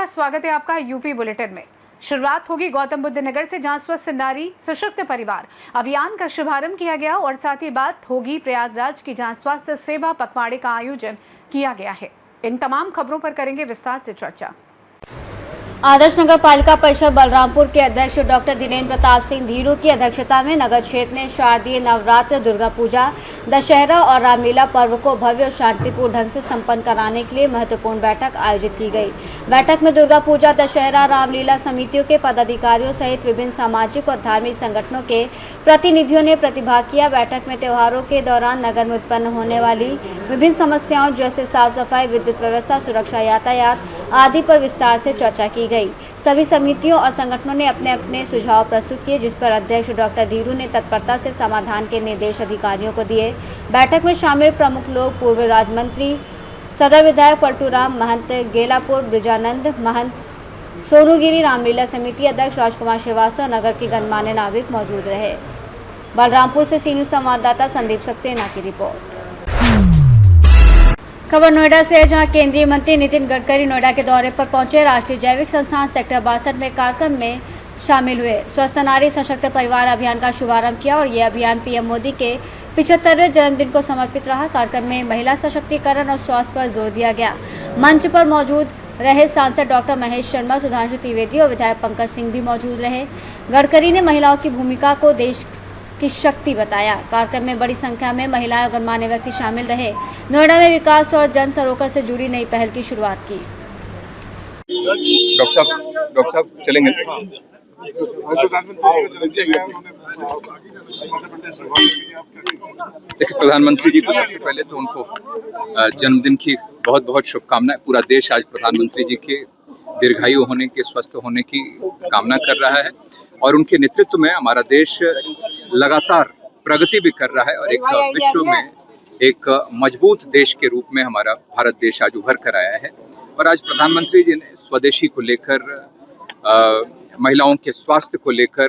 नमस्कार, स्वागत है आपका यूपी बुलेटिन में। शुरुआत होगी गौतम बुद्ध नगर से, जहां स्वस्थ नारी सशक्त परिवार अभियान का शुभारंभ किया गया और साथ ही बात होगी प्रयागराज की, जहां स्वास्थ्य सेवा पखवाड़े का आयोजन किया गया है। इन तमाम खबरों पर करेंगे विस्तार से चर्चा। आदर्श नगर पालिका परिषद बलरामपुर के अध्यक्ष डॉक्टर धीरेन्द्र प्रताप सिंह धीरू की अध्यक्षता में नगर क्षेत्र में शारदीय नवरात्र, दुर्गा पूजा, दशहरा और रामलीला पर्व को भव्य और शांतिपूर्ण ढंग से संपन्न कराने के लिए महत्वपूर्ण बैठक आयोजित की गई। बैठक में दुर्गा पूजा, दशहरा, रामलीला समितियों के पदाधिकारियों सहित विभिन्न सामाजिक और धार्मिक संगठनों के प्रतिनिधियों ने प्रतिभाग किया। बैठक में त्योहारों के दौरान नगर में उत्पन्न होने वाली विभिन्न समस्याओं जैसे साफ सफाई, विद्युत व्यवस्था, सुरक्षा, यातायात आदि पर विस्तार से चर्चा की गई। सभी समितियों और संगठनों ने अपने अपने सुझाव प्रस्तुत किए, जिस पर अध्यक्ष डॉक्टर धीरू ने तत्परता से समाधान के निर्देश अधिकारियों को दिए। बैठक में शामिल प्रमुख लोग पूर्व राज्य मंत्री, सदर विधायक पलटूराम महंत, गेलापुर ब्रिजानंद महंत, सोनूगिरी रामलीला समिति अध्यक्ष राजकुमार श्रीवास्तव, नगर के गणमान्य नागरिक मौजूद रहे। बलरामपुर से सी न्यूज़ संवाददाता संदीप सक्सेना की रिपोर्ट। खबर नोएडा से है, जहां केंद्रीय मंत्री नितिन गडकरी नोएडा के दौरे पर पहुंचे। राष्ट्रीय जैविक संस्थान सेक्टर 62 में कार्यक्रम में शामिल हुए। स्वस्थ नारी सशक्त परिवार अभियान का शुभारंभ किया और ये अभियान पीएम मोदी के 75वें जन्मदिन को समर्पित रहा। कार्यक्रम में महिला सशक्तिकरण और स्वास्थ्य पर जोर दिया गया। मंच पर मौजूद रहे सांसद डॉक्टर महेश शर्मा, सुधांशु त्रिवेदी और विधायक पंकज सिंह भी मौजूद रहे। गडकरी ने महिलाओं की भूमिका को देश की शक्ति बताया। कार्यक्रम में बड़ी संख्या में महिलाएं और गणमान्य व्यक्ति शामिल रहे। नोएडा में विकास और जन सरोवर से जुड़ी नई पहल की शुरुआत की। डॉक्टर साहब चलेंगे। देखिए, प्रधानमंत्री जी को सबसे पहले तो उनको जन्मदिन की बहुत बहुत शुभकामनाएं। पूरा देश आज प्रधानमंत्री जी के दीर्घायु होने के, स्वस्थ होने की कामना कर रहा है और उनके नेतृत्व में हमारा देश लगातार प्रगति भी कर रहा है और एक विश्व में एक मजबूत देश के रूप में हमारा भारत देश आज उभर कर आया है। और आज प्रधानमंत्री जी ने स्वदेशी को लेकर, महिलाओं के स्वास्थ्य को लेकर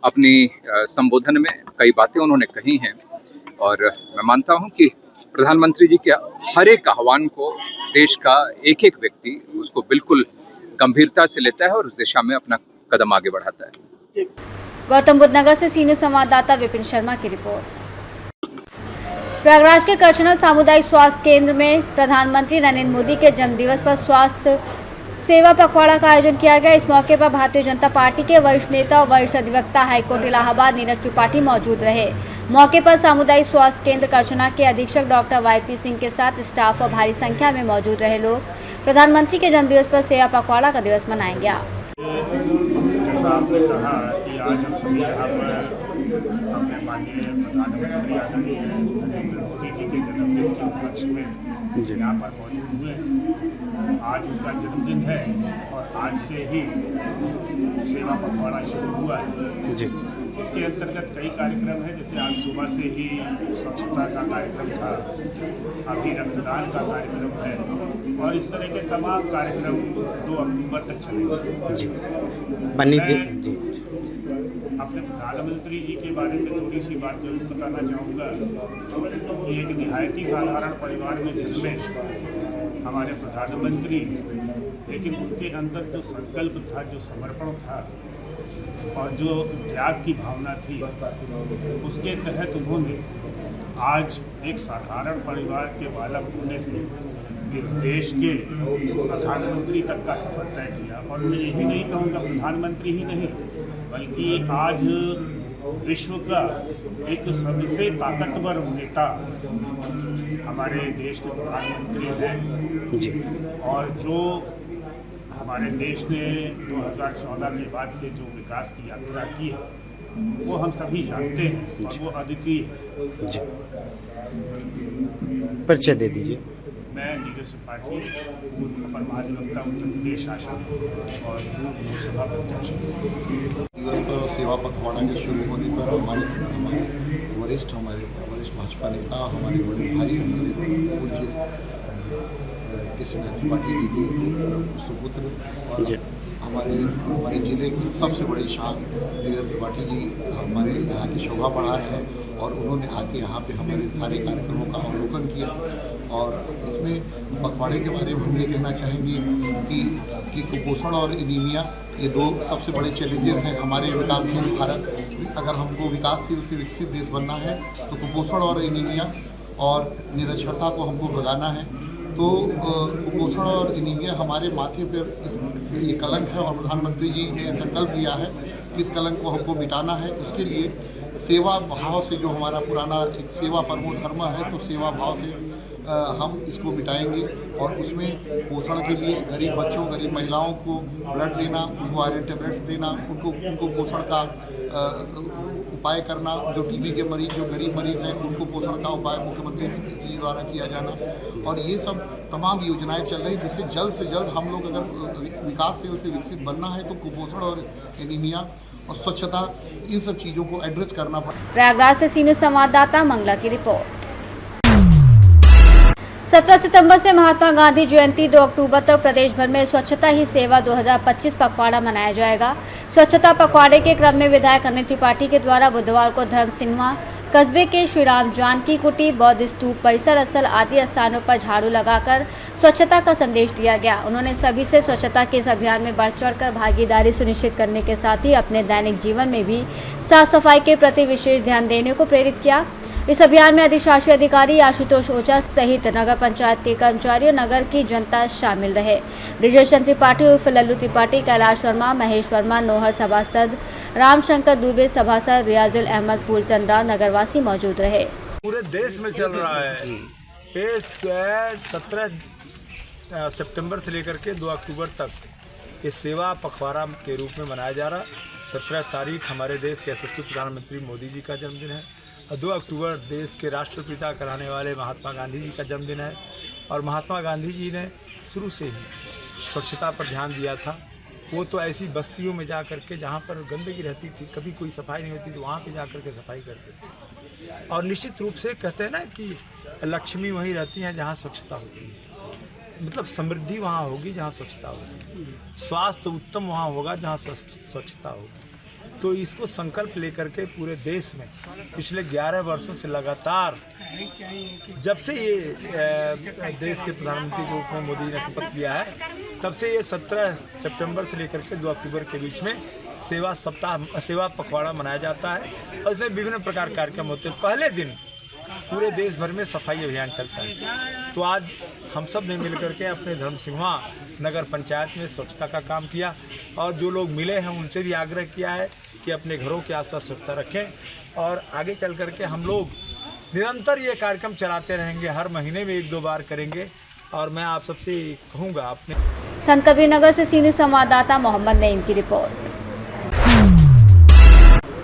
अपनी संबोधन में कई बातें उन्होंने कही हैं और मैं मानता हूं कि प्रधानमंत्री जी के हर एक आह्वान को देश का एक एक व्यक्ति उसको बिल्कुल गंभीरता से लेता है और उस दिशा में अपना कदम आगे बढ़ाता है। गौतम बुद्ध नगर से सी न्यूज़ संवाददाता विपिन शर्मा की रिपोर्ट। प्रयागराज के करछना सामुदायिक स्वास्थ्य केंद्र में प्रधानमंत्री नरेंद्र मोदी के जन्मदिवस पर स्वास्थ्य सेवा पखवाड़ा का आयोजन किया गया। इस मौके पर भारतीय जनता पार्टी के वरिष्ठ नेता और वरिष्ठ अधिवक्ता हाईकोर्ट इलाहाबाद नीरज त्रिपाठी मौजूद रहे। मौके पर सामुदायिक स्वास्थ्य केंद्र करछना के अधीक्षक डॉक्टर वाईपी सिंह के साथ स्टाफ और भारी संख्या में मौजूद रहे लोग। प्रधानमंत्री के जन्मदिवस पर सेवा पखवाड़ा का दिवस मनाया गया। जैसा आपने कहा कि आज हम सभी यहाँ पर अपने माननीय प्रधानमंत्री आदरणीय नरेंद्र मोदी जी के जन्मदिन के उपलक्ष्य में यहाँ पर मौजूद हुए हैं। आज उनका जन्मदिन है और आज से ही सेवा पखवाड़ा शुरू हुआ है जी। इसके अंतर्गत कई कार्यक्रम हैं, जैसे आज सुबह से ही स्वच्छता का कार्यक्रम था, अभी रक्तदान का कार्यक्रम है और इस तरह के तमाम कार्यक्रम 2 अक्टूबर तक चलेंगे जी। जी। अपने प्रधानमंत्री जी के बारे में थोड़ी सी बात जरूर बताना चाहूँगा कि एक निहायती साधारण परिवार में जन्मे हमारे प्रधानमंत्री, लेकिन उनके अंदर जो संकल्प था, जो समर्पण था और जो त्याग की भावना थी, उसके तहत उन्होंने आज एक साधारण परिवार के बालक होने से इस देश के प्रधानमंत्री तक का सफर तय किया। और मैं यही नहीं कहूँगा प्रधानमंत्री ही नहीं, बल्कि आज विश्व का एक सबसे ताकतवर नेता हमारे देश के प्रधानमंत्री हैं जी। और जो हमारे देश ने 2014 के बाद से जो विकास की यात्रा की है वो हम सभी जानते हैं और वो अद्वितीय है। परिचय दे दीजिए। मैं नीरज त्रिपाठी, पूर्व अपर महाधिवक्ता उत्तर प्रदेश शासन और पूर्व लोकसभा अध्यक्ष। दिवस पर सेवा पखवाड़ा के शुरू होने पर हमारे वरिष्ठ भाजपा नेता, हमारे बड़े भाई, हमारे पूज्य कृष्ण त्रिपाठी जी के सुपुत्र और हमारे जिले की सबसे बड़ी शान नीरज त्रिपाठी जी हमारे यहाँ की शोभा बढ़ा रहे हैं और उन्होंने आके यहाँ पे हमारे सारे कार्यक्रमों का अवलोकन किया और इसमें पखवाड़े के बारे में हम ये कहना चाहेंगे कि कुपोषण और एनीमिया ये दो सबसे बड़े चैलेंजेस हैं हमारे विकासशील भारत। अगर हमको विकासशील से विकसित देश बनना है तो कुपोषण और एनीमिया और निरक्षरता को हमको भगाना है। तो कुपोषण और एनीमिया हमारे माथे पर ये कलंक है और प्रधानमंत्री जी ने संकल्प लिया है कि इस कलंक को हमको मिटाना है। उसके लिए सेवा भाव से, जो हमारा पुराना एक सेवा परमो धर्म है, तो सेवा भाव से हम इसको मिटाएंगे। और उसमें पोषण के लिए गरीब बच्चों, गरीब महिलाओं को ब्लड देना, उनको आयरन टेबलेट्स देना, उनको पोषण का उपाय करना। जो टीबी के मरीज, जो गरीब मरीज हैं, उनको पोषण का उपाय मुख्यमंत्री जी द्वारा किया जाना। और ये सब तमाम योजनाएं चल रही, जिससे जल्द से जल्द हम लोग अगर विकासशील से विकसित बनना है तो कुपोषण और एनीमिया और स्वच्छता, इन सब चीज़ों को एड्रेस करना पड़ेगा। प्रयागराज से सीनियर संवाददाता मंगला की रिपोर्ट। 17 सितंबर से महात्मा गांधी जयंती 2 अक्टूबर तक प्रदेश भर में स्वच्छता ही सेवा 2025 पखवाड़ा मनाया जाएगा। स्वच्छता पखवाड़े के क्रम में विधायक अनिल त्रिपाठी के द्वारा बुधवार को धर्म सिनेमा, कस्बे के श्री राम जानकी कुटी, बौद्ध स्तूप, परिसर स्थल आदि स्थानों पर झाड़ू लगाकर स्वच्छता का संदेश दिया गया। उन्होंने सभी से स्वच्छता के इस अभियान में बढ़ चढ़कर भागीदारी सुनिश्चित करने के साथ ही अपने दैनिक जीवन में भी साफ सफाई के प्रति विशेष ध्यान देने को प्रेरित किया। इस अभियान में अधिशासी अधिकारी आशुतोष ओझा सहित नगर पंचायत के कर्मचारी और नगर की जनता शामिल रहे। ब्रिजेश त्रिपाठी उर्फ लल्लू त्रिपाठी, कैलाश वर्मा, महेश वर्मा, नोहर सभासद, रामशंकर दुबे सभासद, रियाजुल अहमद, फूलचंद राव नगरवासी मौजूद रहे। पूरे देश में चल रहा है ये 17 सितंबर से लेकर के 2 अक्टूबर तक ये सेवा पखवाड़ा के रूप में मनाया जा रहा। 17 तारीख हमारे देश के यशस्वी प्रधानमंत्री मोदी जी का जन्मदिन है और 2 अक्टूबर देश के राष्ट्रपिता कहलाने वाले महात्मा गांधी जी का जन्मदिन है। और महात्मा गांधी जी ने शुरू से ही स्वच्छता पर ध्यान दिया था। वो तो ऐसी बस्तियों में जा कर के जहाँ पर गंदगी रहती थी, कभी कोई सफाई नहीं होती, तो वहाँ पे जा कर के सफाई करते थे। और निश्चित रूप से कहते हैं ना कि लक्ष्मी वहीं रहती हैं जहाँ स्वच्छता होती है, मतलब समृद्धि वहाँ होगी जहाँ स्वच्छता होगी, स्वास्थ्य उत्तम वहाँ होगा जहाँ स्वच्छता होगी। तो इसको संकल्प लेकर के पूरे देश में पिछले 11 वर्षों से लगातार, जब से ये देश के प्रधानमंत्री के रूप में मोदी जी ने शपथ लिया है, तब से ये 17 सितंबर से लेकर के 2 अक्टूबर के बीच में सेवा सप्ताह, सेवा पखवाड़ा मनाया जाता है। और इसमें विभिन्न प्रकार के कार्यक्रम होते हैं। पहले दिन पूरे देश भर में सफाई अभियान चलता है। तो आज हम सब ने मिलकर के अपने धर्म सिंहा नगर पंचायत में स्वच्छता का काम किया और जो लोग मिले हैं उनसे भी आग्रह किया है कि अपने घरों के आसपास स्वच्छता रखें। और आगे चल करके हम लोग निरंतर ये कार्यक्रम चलाते रहेंगे, हर महीने में 1-2 बार करेंगे। और मैं आप सबसे कहूँगा अपने संत कबीर नगर से सीनियर संवाददाता मोहम्मद नईम की रिपोर्ट।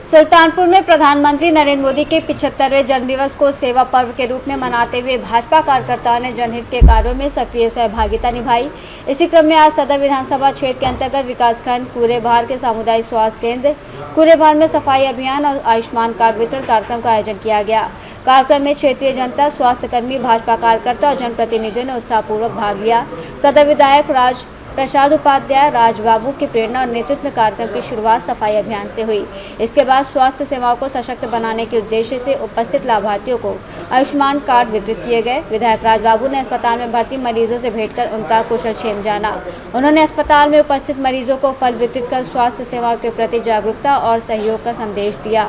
सुल्तानपुर में प्रधानमंत्री नरेंद्र मोदी के 75वें जन्मदिवस को सेवा पर्व के रूप में मनाते हुए भाजपा कार्यकर्ताओं ने जनहित के कार्यों में सक्रिय सहभागिता निभाई। इसी क्रम में आज सदर विधानसभा क्षेत्र के अंतर्गत विकासखंड कूरेभार के सामुदायिक स्वास्थ्य केंद्र कूरेभार में सफाई अभियान और आयुष्मान कार्ड वितरण कार्यक्रम का आयोजन किया गया। कार्यक्रम में क्षेत्रीय जनता, स्वास्थ्यकर्मी, भाजपा कार्यकर्ता और जनप्रतिनिधियों ने उत्साहपूर्वक भाग लिया। सदर विधायक राज प्रसाद उपाध्याय राजबाबू की प्रेरणा और नेतृत्व में कार्यक्रम की शुरुआत सफाई अभियान से हुई। इसके बाद स्वास्थ्य सेवाओं को सशक्त बनाने के उद्देश्य से उपस्थित लाभार्थियों को आयुष्मान कार्ड वितरित किए गए। विधायक राजबाबू ने अस्पताल में भर्ती मरीजों से भेंट कर उनका कुशलक्षेम जाना। उन्होंने अस्पताल में उपस्थित मरीजों को फल वितरित कर स्वास्थ्य सेवाओं के प्रति जागरूकता और सहयोग का संदेश दिया।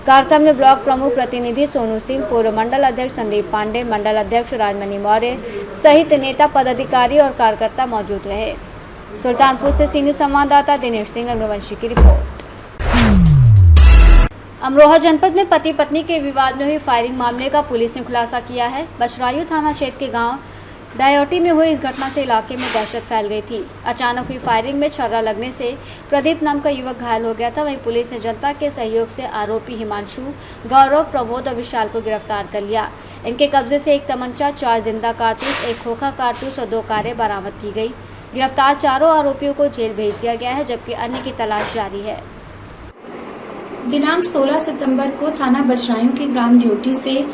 कार्यक्रम में ब्लॉक प्रमुख प्रतिनिधि सोनू सिंह, पूर्व मंडल अध्यक्ष संदीप पांडे, मंडल अध्यक्ष राजमणि मौर्य सहित नेता, पदाधिकारी और कार्यकर्ता मौजूद रहे। सुल्तानपुर से सीनियर संवाददाता दिनेश सिंह अग्रवंशी की रिपोर्ट। अमरोहा जनपद में पति पत्नी के विवाद में हुई फायरिंग मामले का पुलिस ने खुलासा किया है। बछरायू थाना क्षेत्र के गांव डायोटी में हुई इस घटना से इलाके में दहशत फैल गई थी। अचानक हुई फायरिंग में छर्रा लगने से प्रदीप नाम का युवक घायल हो गया था। वहीं पुलिस ने जनता के सहयोग से आरोपी हिमांशु, गौरव, प्रमोद और विशाल को गिरफ्तार कर लिया। इनके कब्जे से एक तमंचा, 4 जिंदा कारतूस, एक खोखा कारतूस और 2 कारें बरामद की गई। गिरफ्तार चारों आरोपियों को जेल भेज दिया गया है, जबकि अन्य की तलाश जारी है। दिनांक 16 सितंबर को थाना बछरायू के ग्राम ढ्योटी से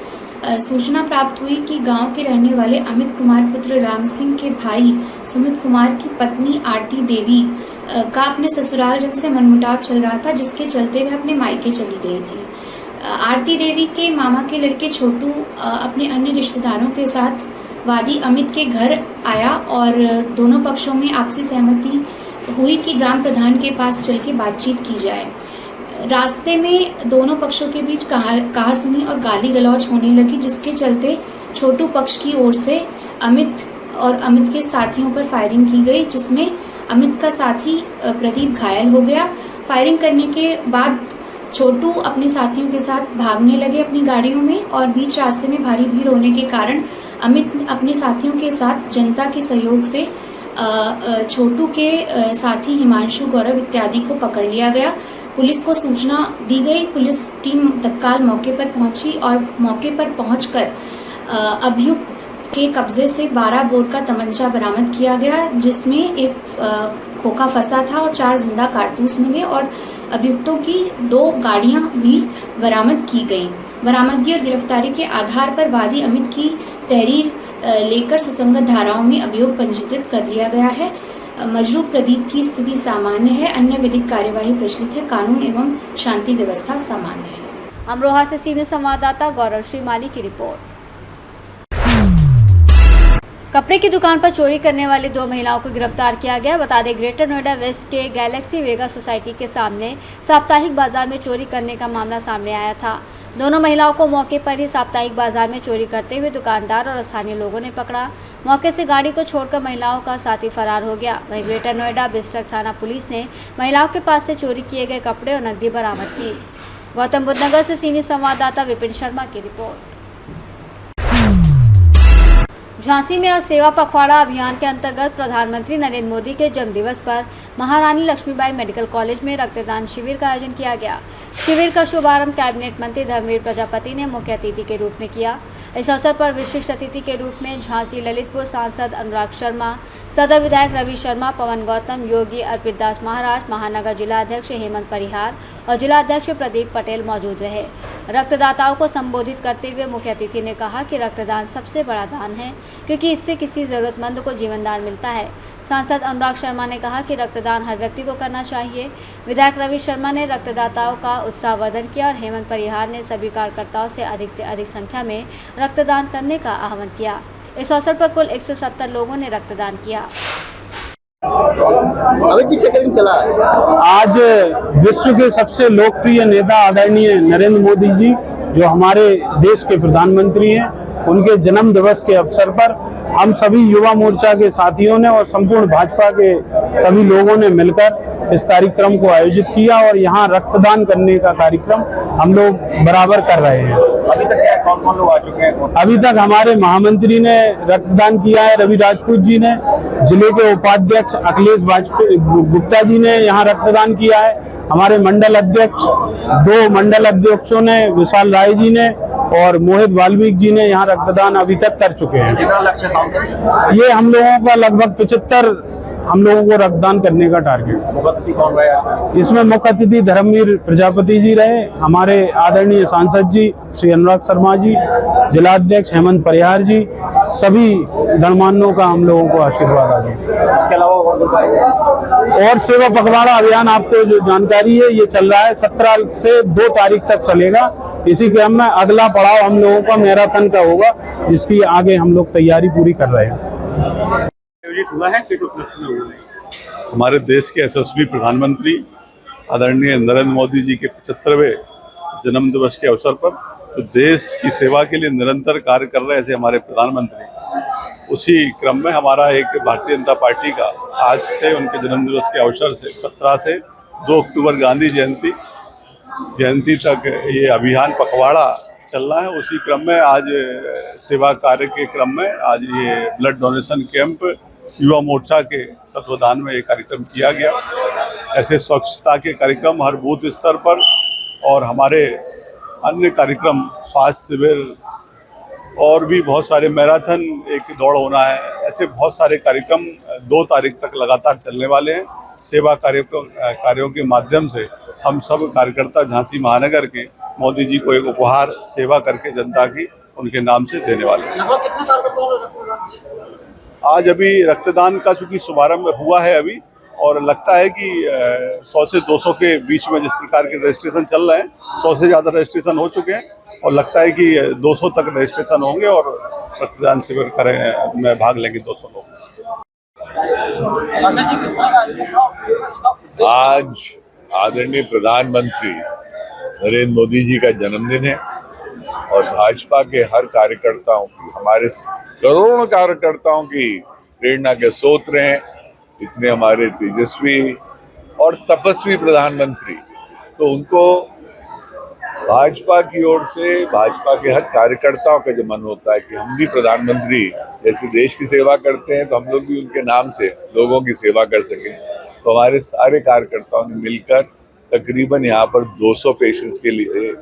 सूचना प्राप्त हुई कि गांव के रहने वाले अमित कुमार पुत्र राम सिंह के भाई सुमित कुमार की पत्नी आरती देवी का अपने ससुराल जन से मनमुटाव चल रहा था, जिसके चलते वह अपने मायके चली गई थी। आरती देवी के मामा के लड़के छोटू अपने अन्य रिश्तेदारों के साथ वादी अमित के घर आया और दोनों पक्षों में आपसी सहमति हुई कि ग्राम प्रधान के पास चल के बातचीत की जाए। रास्ते में दोनों पक्षों के बीच कहासुनी और गाली गलौज होने लगी, जिसके चलते छोटू पक्ष की ओर से अमित और अमित के साथियों पर फायरिंग की गई, जिसमें अमित का साथी प्रदीप घायल हो गया। फायरिंग करने के बाद छोटू अपने साथियों के साथ भागने लगे अपनी गाड़ियों में, और बीच रास्ते में भारी भीड़ होने के कारण अमित अपने साथियों के साथ जनता के सहयोग से छोटू के साथी हिमांशु, गौरव इत्यादि को पकड़ लिया गया। पुलिस को सूचना दी गई। पुलिस टीम तत्काल मौके पर पहुंची और मौके पर पहुंचकर अभियुक्त के कब्जे से 12 बोर का तमंचा बरामद किया गया, जिसमें एक खोखा फंसा था और 4 जिंदा कारतूस मिले, और अभियुक्तों की 2 गाड़ियां भी बरामद की गई। बरामदगी और गिरफ्तारी के आधार पर वादी अमित की तहरीर लेकर सुसंगत धाराओं में अभियोग पंजीकृत कर लिया गया है। मजरूह प्रदीप की स्थिति सामान्य है। अन्य विधिक कार्यवाही प्रचलित है। कानून एवं शांति व्यवस्था सामान्य है। अमरोहा से सीनियर संवाददाता गौरव श्रीमाली की रिपोर्ट। कपड़े की दुकान पर चोरी करने वाली 2 महिलाओं को गिरफ्तार किया गया। बता दें, ग्रेटर नोएडा वेस्ट के गैलेक्सी वेगा सोसाइटी के सामने साप्ताहिक बाजार में चोरी करने का मामला सामने आया था। दोनों महिलाओं को मौके पर ही साप्ताहिक बाजार में चोरी करते हुए दुकानदार और स्थानीय लोगों ने पकड़ा। मौके से गाड़ी को छोड़कर महिलाओं का साथी फरार हो गया। वहीं ग्रेटर नोएडा बिस्टक थाना पुलिस ने महिलाओं के पास से चोरी किए गए कपड़े और नकदी बरामद की। गौतम बुद्ध नगर से सीनियर संवाददाता विपिन शर्मा की रिपोर्ट। झांसी में आज सेवा पखवाड़ा अभियान के अंतर्गत प्रधानमंत्री नरेंद्र मोदी के जन्मदिवस पर महारानी लक्ष्मीबाई मेडिकल कॉलेज में रक्तदान शिविर का आयोजन किया गया। शिविर का शुभारंभ कैबिनेट मंत्री धर्मवीर प्रजापति ने मुख्य अतिथि के रूप में किया। इस अवसर पर विशिष्ट अतिथि के रूप में झांसी ललितपुर सांसद अनुराग शर्मा, सदर विधायक रवि शर्मा, पवन गौतम, योगी अर्पित दास महाराज, महानगर जिला अध्यक्ष हेमंत परिहार और जिला अध्यक्ष प्रदीप पटेल मौजूद रहे। रक्तदाताओं को संबोधित करते हुए मुख्य अतिथि ने कहा कि रक्तदान सबसे बड़ा दान है, क्योंकि इससे किसी जरूरतमंद को जीवनदान मिलता है। सांसद अनुराग शर्मा ने कहा कि रक्तदान हर व्यक्ति को करना चाहिए। विधायक रवि शर्मा ने रक्तदाताओं का उत्साहवर्धन किया और हेमंत परिहार ने सभी कार्यकर्ताओं से अधिक संख्या में रक्तदान करने का आह्वान किया। इस अवसर पर कुल 170 लोगों ने रक्तदान किया। आज विश्व के सबसे लोकप्रिय नेता आदरणीय नरेंद्र मोदी जी, जो हमारे देश के प्रधानमंत्री हैं, उनके जन्म दिवस के अवसर पर हम सभी युवा मोर्चा के साथियों ने और संपूर्ण भाजपा के सभी लोगों ने मिलकर इस कार्यक्रम को आयोजित किया और यहाँ रक्तदान करने का कार्यक्रम हम लोग बराबर कर रहे हैं। अभी तक कौन लोग आ चुके हैं? अभी तक हमारे महामंत्री ने रक्तदान किया है, रवि राजपूत जी ने, जिले के उपाध्यक्ष अखिलेश गुप्ता जी ने यहाँ रक्तदान किया है, हमारे मंडल अध्यक्ष 2 मंडल अध्यक्षों ने, विशाल राय जी ने और मोहित वाल्मीकि जी ने यहाँ रक्तदान अभी तक कर चुके हैं। कितना लक्ष्य सामने? ये हम लोगों का लगभग 75 हम लोगों को रक्तदान करने का टारगेट। मुख्य अतिथि कौन रहे? इसमें मुख्य अतिथि धर्मवीर प्रजापति जी रहे, हमारे आदरणीय सांसद जी श्री अनुराग शर्मा जी, जिला अध्यक्ष हेमंत परिहार जी, सभी गणमान्यों का हम लोगों को आशीर्वाद आ गया। इसके अलावा और सेवा पखवाड़ा अभियान आपको जो जानकारी है ये चल रहा है, 17 से 2 तारीख तक चलेगा। इसी क्रम में अगला पड़ाव हम लोगों का मैराथन का होगा, जिसकी आगे हम लोग तैयारी पूरी कर रहे हैं। हुआ है किस उपलक्ष्य में हुआ है? हमारे देश के यशस्वी प्रधानमंत्री आदरणीय नरेंद्र मोदी जी के 75वें जन्म दिवस के अवसर पर तो देश की सेवा के लिए निरंतर कार्य कर रहे ऐसे हमारे प्रधानमंत्री, उसी क्रम में हमारा एक भारतीय जनता पार्टी का आज से उनके जन्म दिवस के अवसर से 17 से 2 अक्टूबर गांधी जयंती तक ये अभियान पखवाड़ा चल रहा है। उसी क्रम में आज सेवा कार्य के क्रम में आज ये blood donation camp Yuva Morcha के तत्वाधान में ये कार्यक्रम किया गया। ऐसे स्वच्छता के कार्यक्रम हर बूथ स्तर पर और हमारे अन्य कार्यक्रम, स्वास्थ्य शिविर और भी बहुत सारे, मैराथन एक दौड़ होना है, ऐसे बहुत सारे कार्यक्रम 2 तारीख तक लगातार चलने वाले हैं। सेवा कार्यों के माध्यम से हम सब कार्यकर्ता झांसी महानगर के मोदी जी को एक उपहार सेवा करके जनता की उनके नाम से देने वाले हैं। आज अभी रक्तदान का चूंकि शुभारंभ हुआ है अभी, और लगता है कि 100 से 200 के बीच में जिस प्रकार के रजिस्ट्रेशन चल रहे हैं, 100 से ज़्यादा रजिस्ट्रेशन हो चुके हैं और लगता है कि 200 तक रजिस्ट्रेशन होंगे और रक्तदान शिविर में भाग लेंगे 200 लोग। आज आदरणीय प्रधानमंत्री नरेंद्र मोदी जी का जन्मदिन है और भाजपा के हर कार्यकर्ताओं की, हमारे करोड़ों कार्यकर्ताओं की प्रेरणा के स्रोत हैं इतने हमारे तेजस्वी और तपस्वी प्रधानमंत्री। तो उनको भाजपा की ओर से, भाजपा के हर कार्यकर्ताओं का जो मन होता है कि हम भी प्रधानमंत्री जैसे देश की सेवा करते हैं तो हम लोग भी उनके नाम से लोगों की सेवा कर सकें। तो हमारे सारे कार्यकर्ताओं ने मिलकर तकरीबन यहाँ पर 200 पेशेंट्स के लिए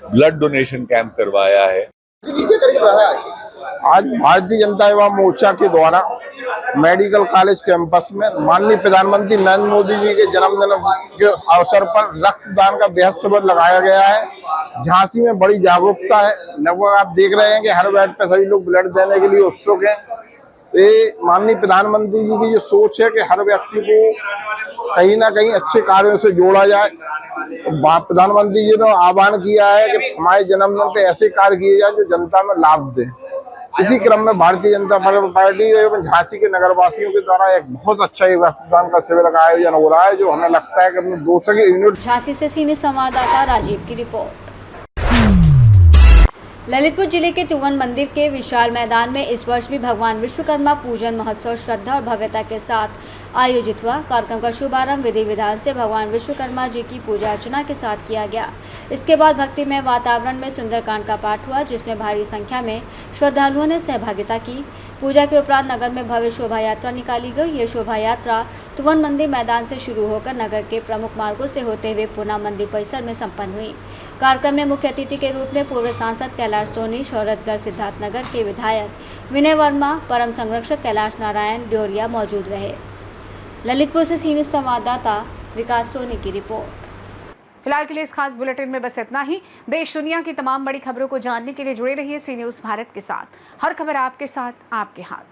ब्लड डोनेशन कैंप करवाया है। आज भारतीय जनता युवा मोर्चा के द्वारा मेडिकल कॉलेज कैंपस में माननीय प्रधानमंत्री नरेंद्र मोदी जी के जन्मदिन के अवसर पर रक्तदान का बेहद शिविर लगाया गया है। झांसी में बड़ी जागरूकता है, लगभग आप देख रहे हैं कि हर बेड पे सभी लोग ब्लड देने के लिए उत्सुक हैं। ये माननीय प्रधानमंत्री जी की जो सोच है कि हर व्यक्ति को कहीं ना कहीं अच्छे कार्यों से जोड़ा जाए। प्रधानमंत्री जी ने आह्वान किया है कि हमारे जन्मदिन पे ऐसे कार्य किए जाए जो जनता में लाभ दे। इसी क्रम में भारतीय जनता पार्टी एवं झांसी के नगरवासियों के द्वारा एक बहुत अच्छा रक्तदान का शिविर का आयोजन हो रहा है, जो हमें लगता है कि अपने 200 के यूनिट। झांसी से सीनियर संवाददाता राजीव की रिपोर्ट। ललितपुर जिले के तुवन मंदिर के विशाल मैदान में इस वर्ष भी भगवान विश्वकर्मा पूजन महोत्सव श्रद्धा और भव्यता के साथ आयोजित हुआ। कार्यक्रम का शुभारंभ विधि विधान से भगवान विश्वकर्मा जी की पूजा अर्चना के साथ किया गया। इसके बाद भक्तिमय वातावरण में सुंदरकांड का पाठ हुआ, जिसमें भारी संख्या में श्रद्धालुओं ने सहभागिता की। पूजा के उपरांत नगर में भव्य शोभा यात्रा निकाली गई। ये शोभा यात्रा तुवन मंदिर मैदान से शुरू होकर नगर के प्रमुख मार्गों से होते हुए पुनः मंदिर परिसर में संपन्न हुई। कार्यक्रम में मुख्य अतिथि के रूप में पूर्व सांसद कैलाश सोनी, शौहरतगढ़ सिद्धार्थनगर के विधायक विनय वर्मा, परम संरक्षक कैलाश नारायण ड्योरिया मौजूद रहे। ललितपुर से सीनियर संवाददाता विकास सोनी की रिपोर्ट। फिलहाल के लिए इस खास बुलेटिन में बस इतना ही। देश दुनिया की तमाम बड़ी खबरों को जानने के लिए जुड़े रहिए सी न्यूज़ भारत के साथ। हर खबर आपके साथ, आपके हाथ।